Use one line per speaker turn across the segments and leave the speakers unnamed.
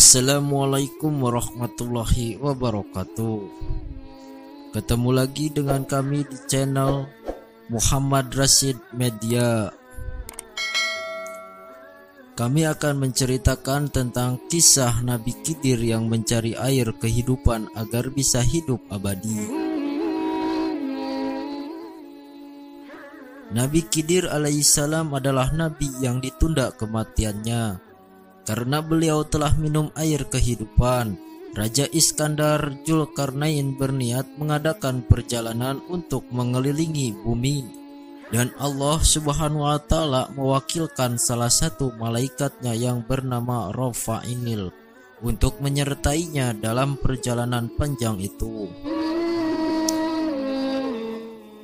Assalamualaikum warahmatullahi wabarakatuh. Ketemu lagi dengan kami di channel Muhammad Rashid Media. Kami akan menceritakan tentang kisah Nabi Khidir yang mencari air kehidupan agar bisa hidup abadi. Nabi Khidir alaihissalam adalah nabi yang ditunda kematiannya karena beliau telah minum air kehidupan. Raja Iskandar Dzulkarnain berniat mengadakan perjalanan untuk mengelilingi bumi, dan Allah Subhanahu wa Ta'ala mewakilkan salah satu malaikatnya yang bernama Rafa'il untuk menyertainya dalam perjalanan panjang itu.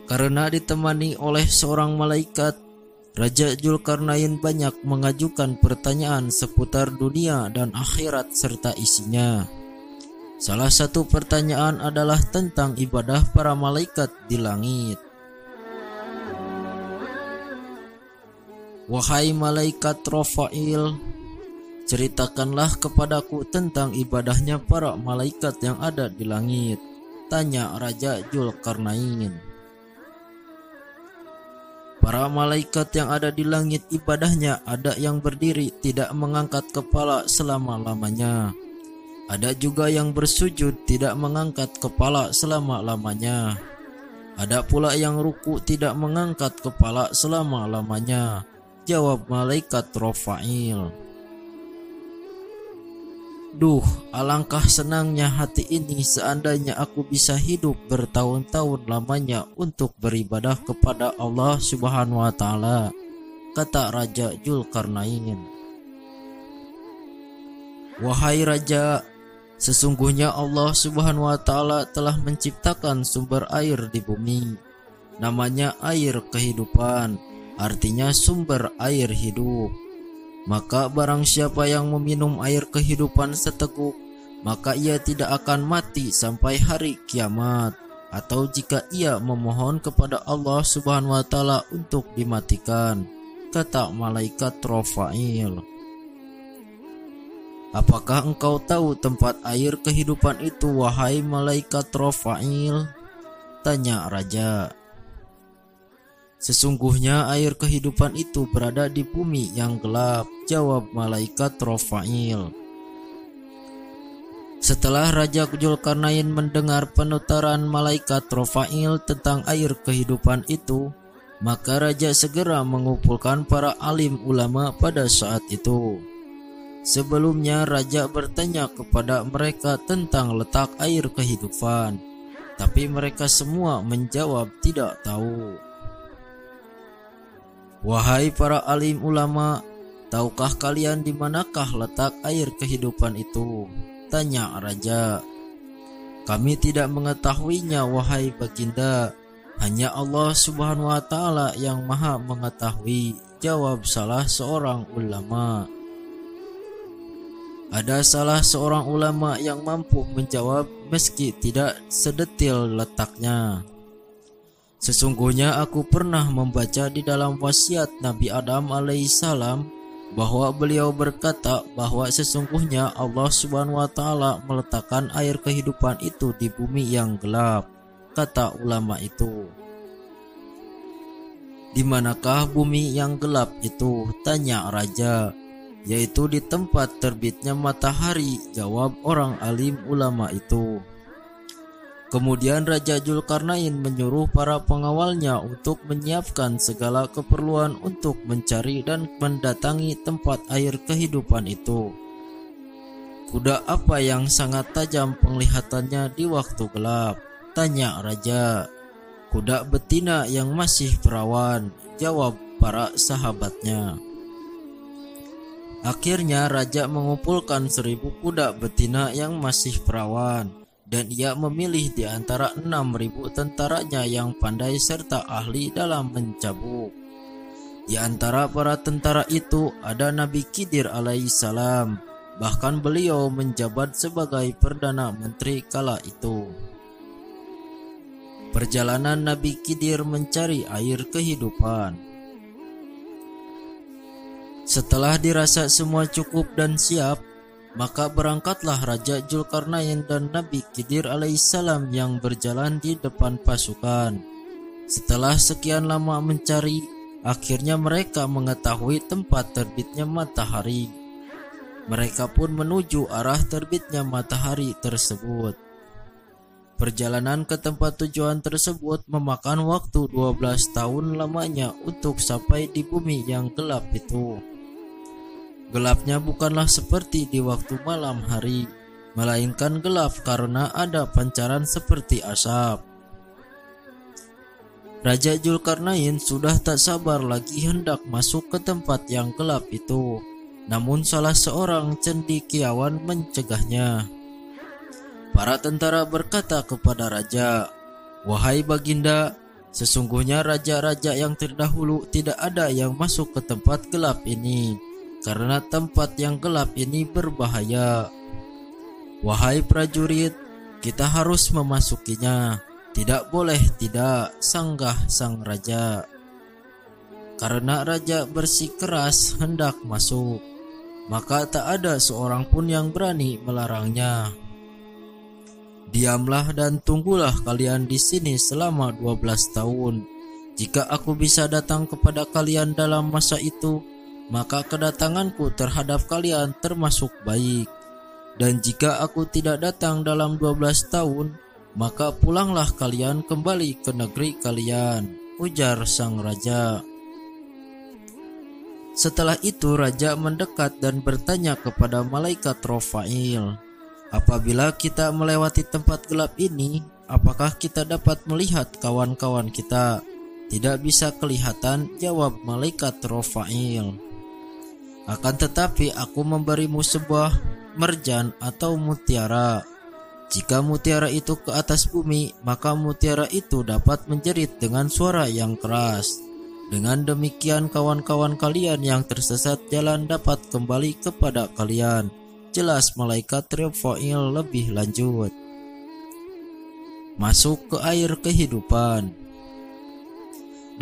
Karena ditemani oleh seorang malaikat, Raja Dzulkarnain banyak mengajukan pertanyaan seputar dunia dan akhirat serta isinya. Salah satu pertanyaan adalah tentang ibadah para malaikat di langit. Wahai malaikat Rafa'il, ceritakanlah kepadaku tentang ibadahnya para malaikat yang ada di langit, tanya Raja Dzulkarnain. Para malaikat yang ada di langit ibadahnya ada yang berdiri tidak mengangkat kepala selama-lamanya. Ada juga yang bersujud tidak mengangkat kepala selama-lamanya. Ada pula yang ruku tidak mengangkat kepala selama-lamanya. Jawab malaikat Rafa'il. Duh, alangkah senangnya hati ini seandainya aku bisa hidup bertahun-tahun lamanya untuk beribadah kepada Allah Subhanahu wa Ta'ala, kata Raja Dzulkarnain. Wahai Raja, sesungguhnya Allah Subhanahu wa Ta'ala telah menciptakan sumber air di bumi. Namanya air kehidupan, artinya sumber air hidup. Maka barang siapa yang meminum air kehidupan seteguk, maka ia tidak akan mati sampai hari kiamat. Atau jika ia memohon kepada Allah Subhanahu wa Ta'ala untuk dimatikan, kata malaikat Rafa'il. Apakah engkau tahu tempat air kehidupan itu, wahai malaikat Rafa'il? Tanya raja. Sesungguhnya air kehidupan itu berada di bumi yang gelap, jawab malaikat Rafa'il. Setelah Raja Dzulkarnain mendengar penutaran malaikat Rafa'il tentang air kehidupan itu, maka raja segera mengumpulkan para alim ulama pada saat itu. Sebelumnya raja bertanya kepada mereka tentang letak air kehidupan, tapi mereka semua menjawab tidak tahu. Wahai para alim ulama, tahukah kalian di manakah letak air kehidupan itu? Tanya raja. Kami tidak mengetahuinya, wahai baginda. Hanya Allah Subhanahu wa Ta'ala yang maha mengetahui, jawab salah seorang ulama. Ada salah seorang ulama yang mampu menjawab meski tidak sedetil letaknya. Sesungguhnya aku pernah membaca di dalam wasiat Nabi Adam alaihissalam bahwa beliau berkata bahwa sesungguhnya Allah Subhanahu wa Ta'ala meletakkan air kehidupan itu di bumi yang gelap, kata ulama itu. Di manakah bumi yang gelap itu? Tanya raja. Yaitu di tempat terbitnya matahari, jawab orang alim ulama itu. Kemudian Raja Dzulkarnain menyuruh para pengawalnya untuk menyiapkan segala keperluan untuk mencari dan mendatangi tempat air kehidupan itu. Kuda apa yang sangat tajam penglihatannya di waktu gelap? Tanya raja. Kuda betina yang masih perawan, jawab para sahabatnya. Akhirnya raja mengumpulkan 1000 kuda betina yang masih perawan, dan ia memilih di antara 6.000 tentaranya yang pandai serta ahli dalam mencabuk. Di antara para tentara itu ada Nabi Khidir alaihissalam, bahkan beliau menjabat sebagai Perdana Menteri kala itu. Perjalanan Nabi Khidir mencari air kehidupan. Setelah dirasa semua cukup dan siap, Maka berangkatlah Raja Dzulkarnain dan Nabi Khidir alaihissalam yang berjalan di depan pasukan. Setelah sekian lama mencari, akhirnya mereka mengetahui tempat terbitnya matahari. Mereka pun menuju arah terbitnya matahari tersebut. Perjalanan ke tempat tujuan tersebut memakan waktu 12 tahun lamanya untuk sampai di bumi yang gelap itu. Gelapnya bukanlah seperti di waktu malam hari, melainkan gelap karena ada pancaran seperti asap. Raja Dzulkarnain sudah tak sabar lagi hendak masuk ke tempat yang gelap itu, namun salah seorang cendekiawan mencegahnya. Para tentara berkata kepada raja, "Wahai baginda, sesungguhnya raja-raja yang terdahulu tidak ada yang masuk ke tempat gelap ini, karena tempat yang gelap ini berbahaya. Wahai prajurit, kita harus memasukinya. Tidak boleh tidak," sanggah sang raja. Karena raja bersikeras hendak masuk, maka tak ada seorang pun yang berani melarangnya. "Diamlah dan tunggulah kalian di sini selama 12 tahun. Jika aku bisa datang kepada kalian dalam masa itu, maka kedatanganku terhadap kalian termasuk baik. Dan jika aku tidak datang dalam 12 tahun, maka pulanglah kalian kembali ke negeri kalian," ujar sang raja. Setelah itu raja mendekat dan bertanya kepada malaikat Rafail, "Apabila kita melewati tempat gelap ini, apakah kita dapat melihat kawan-kawan kita?" "Tidak bisa kelihatan," jawab malaikat Rafail. "Akan tetapi aku memberimu sebuah merjan atau mutiara. Jika mutiara itu ke atas bumi, maka mutiara itu dapat menjerit dengan suara yang keras. Dengan demikian kawan-kawan kalian yang tersesat jalan dapat kembali kepada kalian." Jelas malaikat Rafail lebih lanjut. Masuk ke air kehidupan.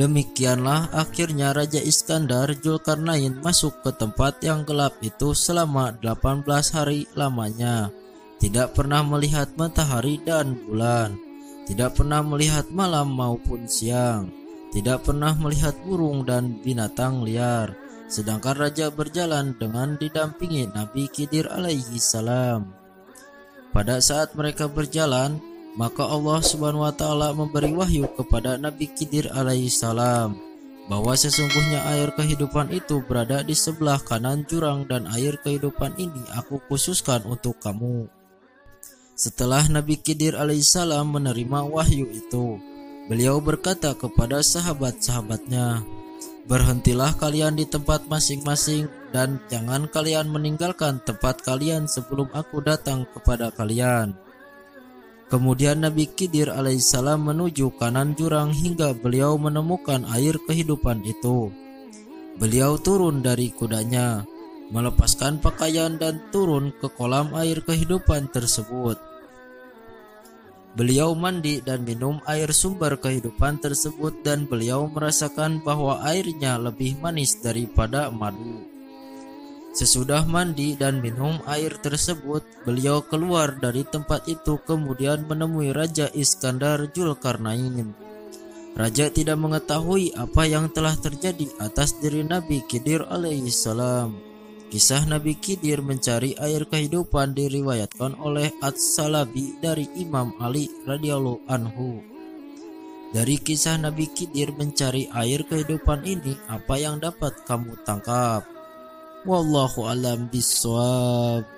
Demikianlah akhirnya Raja Iskandar Dzulkarnain masuk ke tempat yang gelap itu selama 18 hari lamanya. Tidak pernah melihat matahari dan bulan, tidak pernah melihat malam maupun siang, tidak pernah melihat burung dan binatang liar. Sedangkan raja berjalan dengan didampingi Nabi Khidir alaihi salam. Pada saat mereka berjalan, maka Allah Subhanahu wa taala memberi wahyu kepada Nabi Khidir alaihi salam bahwa sesungguhnya air kehidupan itu berada di sebelah kanan jurang dan air kehidupan ini aku khususkan untuk kamu. Setelah Nabi Khidir alaihissalam menerima wahyu itu, beliau berkata kepada sahabat-sahabatnya, "Berhentilah kalian di tempat masing-masing dan jangan kalian meninggalkan tempat kalian sebelum aku datang kepada kalian." Kemudian Nabi Khidir alaihissalam menuju kanan jurang hingga beliau menemukan air kehidupan itu. Beliau turun dari kudanya, melepaskan pakaian dan turun ke kolam air kehidupan tersebut. Beliau mandi dan minum air sumber kehidupan tersebut dan beliau merasakan bahwa airnya lebih manis daripada madu. Sesudah mandi dan minum air tersebut, beliau keluar dari tempat itu kemudian menemui Raja Iskandar Dzulkarnain. Raja tidak mengetahui apa yang telah terjadi atas diri Nabi Khidir alaihissalam. Kisah Nabi Khidir mencari air kehidupan diriwayatkan oleh At-Salabi dari Imam Ali radhiyallahu anhu. Dari kisah Nabi Khidir mencari air kehidupan ini, apa yang dapat kamu tangkap? Wallahu a'lam bishawab.